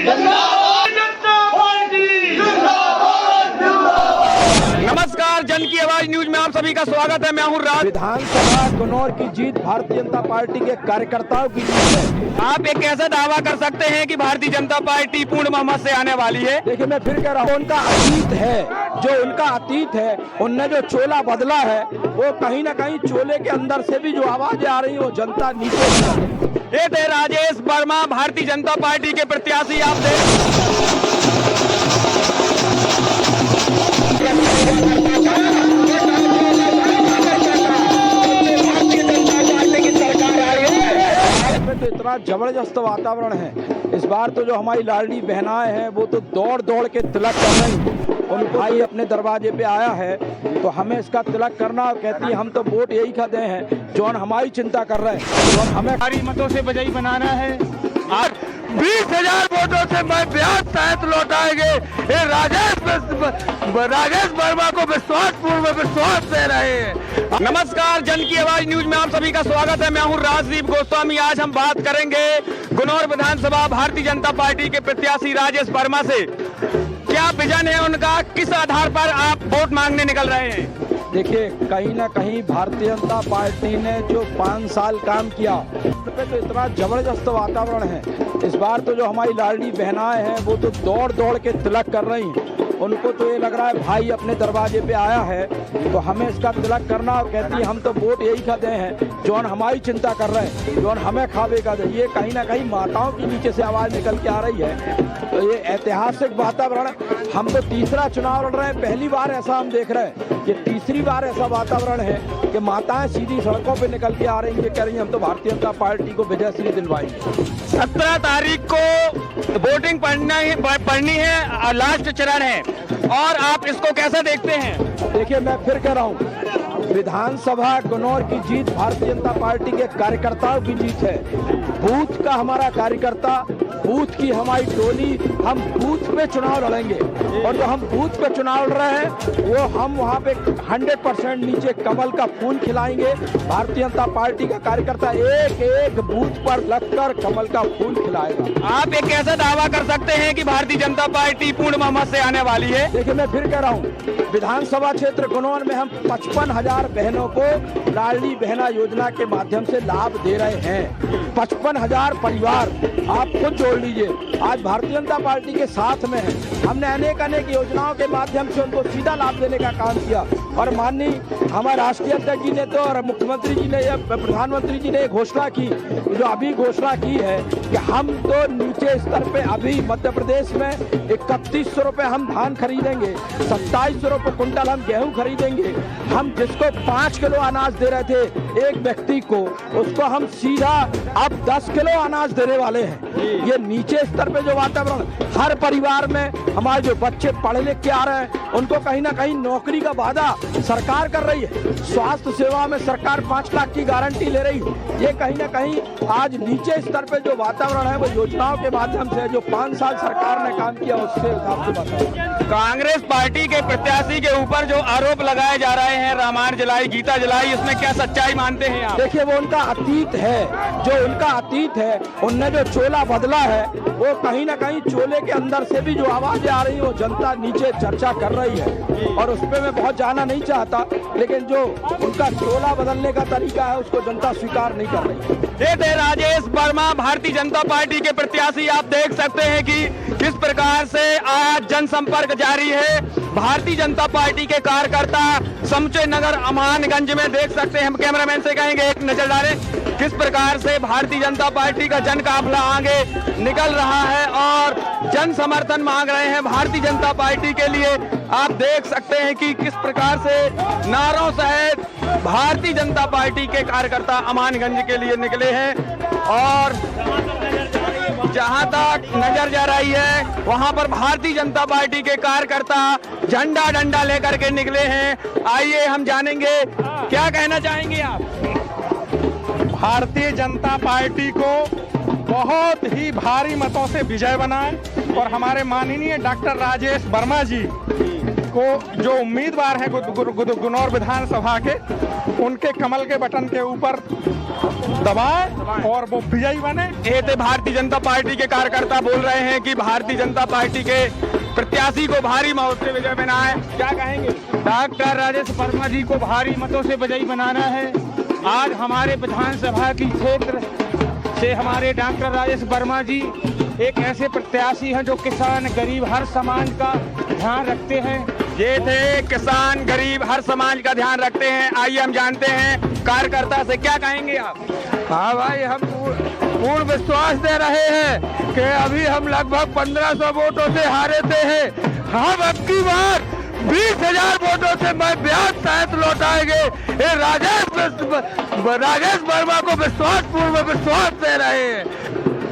नमस्कार, जन की आवाज न्यूज में आप सभी का स्वागत है। मैं हूँ राज। विधानसभा गुनौर की जीत भारतीय जनता पार्टी के कार्यकर्ताओं की जीत है। आप एक कैसा दावा कर सकते हैं कि भारतीय जनता पार्टी पूर्ण बहुमत से आने वाली है? देखिए, मैं फिर कह रहा हूँ, उनका अतीत है, जो उनका अतीत है, उनने जो चोला बदला है, वो कहीं ना कहीं चोले के अंदर से भी जो आवाजें आ रही है वो जनता नीचे। ये थे राजेश वर्मा, भारतीय जनता पार्टी के प्रत्याशी। आप देख तो इतना जबरदस्त वातावरण है इस बार। तो जो हमारी लाडली बहनाएं हैं वो तो दौड़ दौड़ के तिलक कर रही हैं। उनको भाई अपने दरवाजे पे आया है तो हमें इसका तिलक करना, कहती है हम तो वोट यही का दे हैं जो हमारी चिंता कर रहे हैं, जो हमें भारी मतों से बजाई बनाना है और 20,000 वोटों से मैं ब्याज सहित लौटाएंगे। ये राजेश वर्मा को विश्वास दे रहे हैं। नमस्कार, जन की आवाज न्यूज में आप सभी का स्वागत है। मैं हूँ राजदीप गोस्वामी। आज हम बात करेंगे गुनौर विधानसभा भारतीय जनता पार्टी के प्रत्याशी राजेश वर्मा से। क्या विजन है उनका, किस आधार पर आप वोट मांगने निकल रहे हैं? देखिए, कहीं ना कहीं भारतीय जनता पार्टी ने जो 5 साल काम किया उस पे तो इतना जबरदस्त वातावरण है इस बार। तो जो हमारी लाडली बहनाएं हैं वो तो दौड़ दौड़ के तिलक कर रही हैं। उनको तो ये लग रहा है भाई अपने दरवाजे पे आया है तो हमें इसका तिलक करना, और कहती है हम तो वोट यही का दे हैं जो हमारी चिंता कर रहे हैं, जो हमें खावे का दे। ये कहीं ना कहीं माताओं के नीचे से आवाज निकल के आ रही है। तो ये ऐतिहासिक वातावरण, हम तो तीसरा चुनाव लड़ रहे हैं, पहली बार ऐसा हम देख रहे हैं। ये तीसरी बार ऐसा वातावरण है कि माताएं सीधी सड़कों पे निकल के आ रही हैं, कह रही हैं हम तो भारतीय जनता पार्टी को विजयश्री दिलवाएंगे। 17 तारीख को वोटिंग पड़नी है, लास्ट चरण है, और आप इसको कैसे देखते हैं? देखिए, मैं फिर कह रहा हूँ, विधानसभा गुनौर की जीत भारतीय जनता पार्टी के कार्यकर्ताओं की जीत है। बूथ का हमारा कार्यकर्ता, बूथ की हमारी टोली, हम बूथ पे चुनाव लड़ेंगे। और जो हम बूथ पे चुनाव लड़ रहे हैं वो हम वहाँ पे 100% नीचे कमल का फूल खिलाएंगे। भारतीय जनता पार्टी का कार्यकर्ता एक एक बूथ पर लगकर कमल का फूल खिलाएगा। आप एक कैसा दावा कर सकते हैं कि भारतीय जनता पार्टी पूर्ण बहुमत से आने वाली है? देखिए, मैं फिर कह रहा हूँ, विधानसभा क्षेत्र गुनौर में हम 55,000 बहनों को लाडली बहना योजना के माध्यम से लाभ दे रहे हैं। 55,000 परिवार आप खुद जोड़ लीजिए, आज भारतीय जनता पार्टी के साथ में है। हमने अनेक योजनाओं के माध्यम से उनको सीधा लाभ देने का काम किया। और माननीय हमारे राष्ट्रीय अध्यक्ष जी ने तो, और मुख्यमंत्री जी ने, प्रधानमंत्री जी ने घोषणा की, जो अभी घोषणा की है कि हम तो नीचे स्तर पे अभी मध्य प्रदेश में 3100 रुपये हम धान खरीदेंगे, 2700 रुपये कुंटल हम गेहूं खरीदेंगे। हम जिसको 5 किलो अनाज दे रहे थे एक व्यक्ति को, उसको हम सीधा अब 10 किलो अनाज देने वाले हैं। ये नीचे स्तर पे जो वातावरण, हर परिवार में हमारे जो बच्चे पढ़ लिख के आ रहे हैं उनको कहीं ना कहीं नौकरी का वादा सरकार कर रही है। स्वास्थ्य सेवा में सरकार 5 लाख की गारंटी ले रही है। ये कहीं ना कहीं आज नीचे स्तर पे जो वातावरण है वो योजनाओं के माध्यम से, जो 5 साल सरकार ने काम किया उससे हिसाब से बताया। कांग्रेस पार्टी के प्रत्याशी के ऊपर जो आरोप लगाए जा रहे हैं, रामायण जलाई, गीता जलाई, इसमें क्या सच्चाई मानते हैं आप? देखिए, वो उनका अतीत है, जो उनका अतीत है, उनने जो चोला बदला है वो कहीं ना कहीं चोले के अंदर से भी जो आवाजें आ रही है वो जनता नीचे चर्चा कर रही है। और उस पर मैं बहुत जाना नहीं चाहता, लेकिन जो उनका चोला बदलने का तरीका है उसको जनता स्वीकार नहीं कर रही। ये थे राजेश वर्मा, भारतीय जनता पार्टी के प्रत्याशी। आप देख सकते हैं कि किस प्रकार से आज जनसंपर्क जारी है। भारतीय जनता पार्टी के कार्यकर्ता समूचे नगर अमानगंज में देख सकते हैं, हम कैमरामैन से कहेंगे एक नजर डालें किस प्रकार से भारतीय जनता पार्टी का जन काफिला आगे निकल रहा है और जन समर्थन मांग रहे हैं भारतीय जनता पार्टी के लिए। आप देख सकते हैं कि किस प्रकार से नारों सहित भारतीय जनता पार्टी के कार्यकर्ता अमानगंज के लिए निकले हैं। और जहां तक नजर जा रही है वहां पर भारतीय जनता पार्टी के कार्यकर्ता झंडा डंडा लेकर के निकले हैं। आइए हम जानेंगे क्या कहना चाहेंगे आप। भारतीय जनता पार्टी को बहुत ही भारी मतों से विजय बनाए और हमारे माननीय डॉक्टर राजेश वर्मा जी को जो उम्मीदवार हैं गुनौर विधानसभा के, उनके कमल के बटन के ऊपर दबाएं और वो विजयी बने। ये थे भारतीय जनता पार्टी के कार्यकर्ता बोल रहे हैं कि भारतीय जनता पार्टी के प्रत्याशी को भारी मत से विजय बनाए। क्या कहेंगे? डॉक्टर राजेश वर्मा जी को भारी मतों से विजयी बनाना है। आज हमारे विधानसभा की क्षेत्र से हमारे डॉक्टर राजेश वर्मा जी एक ऐसे प्रत्याशी हैं जो किसान, गरीब, हर समाज का ध्यान रखते हैं। ये थे किसान, गरीब, हर समाज का ध्यान रखते हैं। आइए हम जानते हैं कार्यकर्ता से, क्या कहेंगे आप? हाँ भाई, हम पूर्ण विश्वास दे रहे हैं कि अभी हम लगभग 1500 वोटों से हारे थे हैं। हम अब की बार 20,000 वोटों से मैं ब्याज सहित लौटाएंगे। ये राजेश वर्मा को विश्वास दे रहे हैं।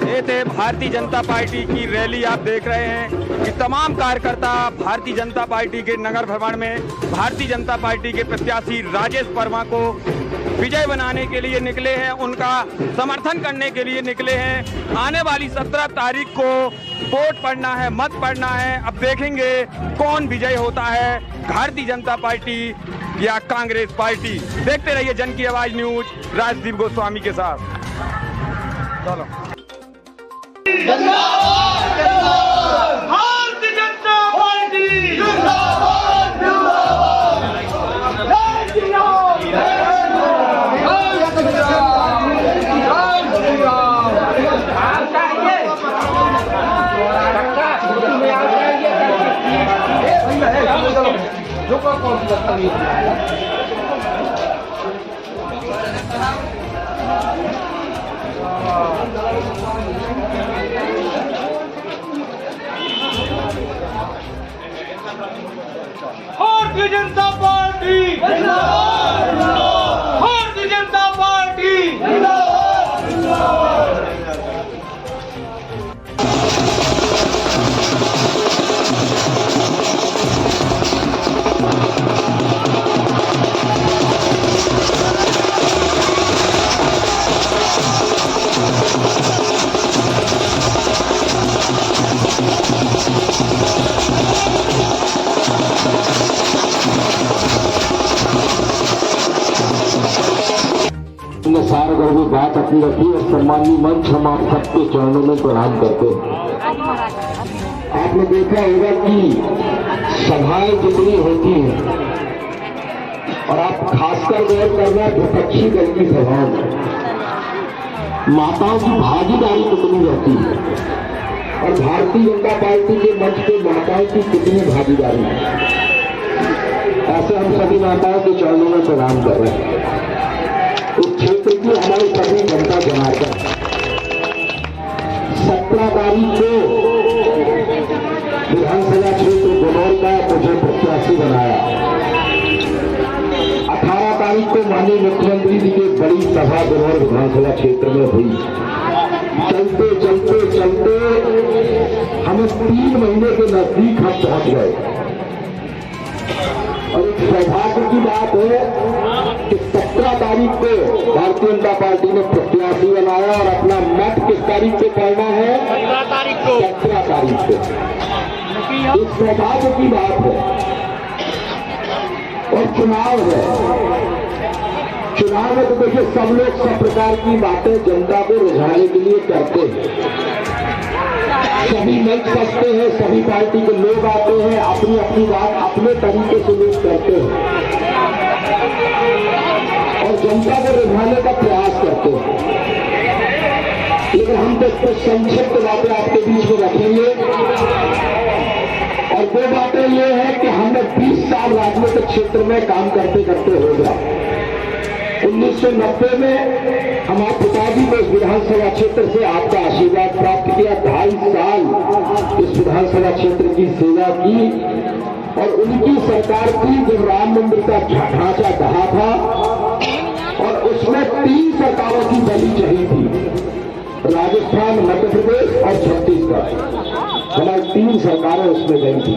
ये थे भारतीय जनता पार्टी की रैली, आप देख रहे हैं कि तमाम कार्यकर्ता भारतीय जनता पार्टी के नगर भ्रमण में भारतीय जनता पार्टी के प्रत्याशी राजेश वर्मा को विजय बनाने के लिए निकले हैं, उनका समर्थन करने के लिए निकले हैं। आने वाली 17 तारीख को वोट पड़ना है, मत पड़ना है। अब देखेंगे कौन विजय होता है, भारतीय जनता पार्टी या कांग्रेस पार्टी। देखते रहिए जन की आवाज न्यूज, राजदीप गोस्वामी के साथ। चलो। Bharatiya Janata party Bharatiya Janata party, Bharatiya Janata party. सारगर्भ बात अपनी रखी और सम्मानीय मंच हम आप सबके चरणों में प्रणाम करते हैं। आपने देखा होगा कि सभाएं जितनी होती हैं, और आप खासकर गौर करना विपक्षी दल की सभाओं में माताओं की भागीदारी कितनी रहती है, और भारतीय जनता पार्टी के मंच पे माताओं की कितनी भागीदारी है। ऐसे हम सभी माताओं के चरणों में प्रणाम कर रहे हैं। इस क्षेत्र की हमारी सभी जनता जनार्दन 17 तारीख को विधानसभा क्षेत्र गुनौर का मुझे प्रत्याशी बनाया। 18 तारीख को माननीय मुख्यमंत्री जी की बड़ी सभा गुनौर विधानसभा क्षेत्र में हुई। चलते चलते चलते हमें 3 महीने के नजदीक हम पहुंच गए, और एक सौभाग्य की बात है कि 17 तारीख को भारतीय जनता पार्टी ने प्रत्याशी बनाया, और अपना मत किस तारीख को पड़ना है? 17 तारीख को। 17 तारीख को। इस सौभाग्य की बात है। और चुनाव है, चुनाव में तो देखिए सब लोग सब प्रकार की बातें जनता को रिझाने के लिए करते हैं। सभी मंच सकते हैं, सभी पार्टी के लोग आते हैं, अपनी अपनी बात अपने तरीके से लोग करते हैं और जनता को रिझाने का प्रयास करते हैं। लेकिन हम तो कुछ संक्षिप्त बातें आपके बीच में रखेंगे, और वो बातें ये है कि हमने 20 साल राजनीतिक क्षेत्र में काम करते करते हो गया। 1990 में हमारे पिताजी ने इस विधानसभा क्षेत्र से आपका आशीर्वाद प्राप्त किया। 2.5 साल इस विधानसभा क्षेत्र की सेवा की, और उनकी सरकार थी जब राम मंदिर का ढांचा ढहा था, और उसमें 3 सरकारों की बलि चढ़ी थी, राजस्थान, मध्य प्रदेश और छत्तीसगढ़। हमारी 3 सरकारें उसमें गई थी,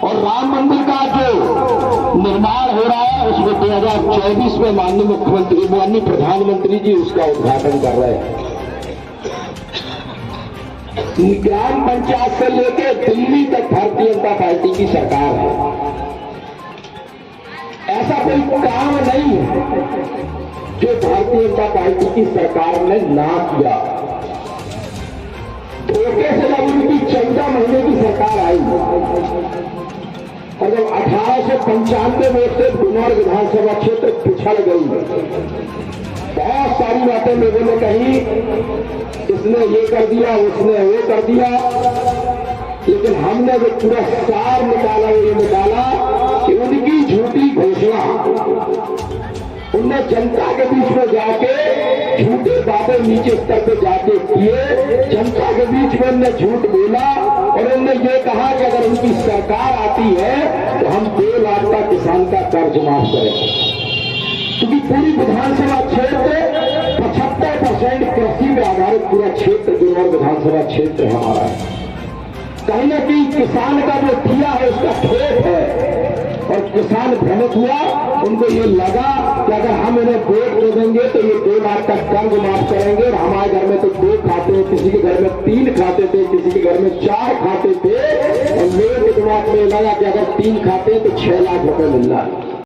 और राम मंदिर का जो निर्माण हो रहा है उसमें 2024 में माननीय प्रधानमंत्री जी उसका उद्घाटन कर रहे हैं। ग्राम पंचायत से लेके दिल्ली तक भारतीय जनता पार्टी की सरकार है। ऐसा कोई काम नहीं है जो भारतीय जनता पार्टी की सरकार ने ना किया। धोखे से जब उनकी 14 महीने की सरकार आई और जब 1895 वोट से गुनौर विधानसभा क्षेत्र पिछड़ गई, बहुत सारी बातें लोगों ने कही, इसने ये कर दिया, उसने वो कर दिया, लेकिन हमने जो पूरा सार निकाला, ये निकाला कि उनकी झूठी घोषणा, उनने जनता के बीच में जाके झूठे बातें नीचे स्तर पे जाके किए, जनता के बीच में उनने झूठ बोला और उनने ये कहा कि अगर उनकी सरकार आती है तो हम 2 लाख का किसान का कर्ज माफ करेंगे, क्योंकि पूरी विधानसभा क्षेत्र 75% कृषि पे आधारित पूरा क्षेत्र गुनौर विधानसभा क्षेत्र हमारा है। कहीं ना कहीं किसान का जो दिया है उसका खेत है और किसान भ्रमित हुआ, उनको ये लगा कि अगर हम इन्हें वोट दे देंगे तो ये 2 लाख का कर्ज माफ करेंगे और हमारे घर में तो 2 खाते, किसी के घर में 3 खाते थे, किसी के घर में 4 खाते थे और मेरे दिमाग में लगा कि अगर 3 खाते तो 6 लाख रुपए मिल रहा है।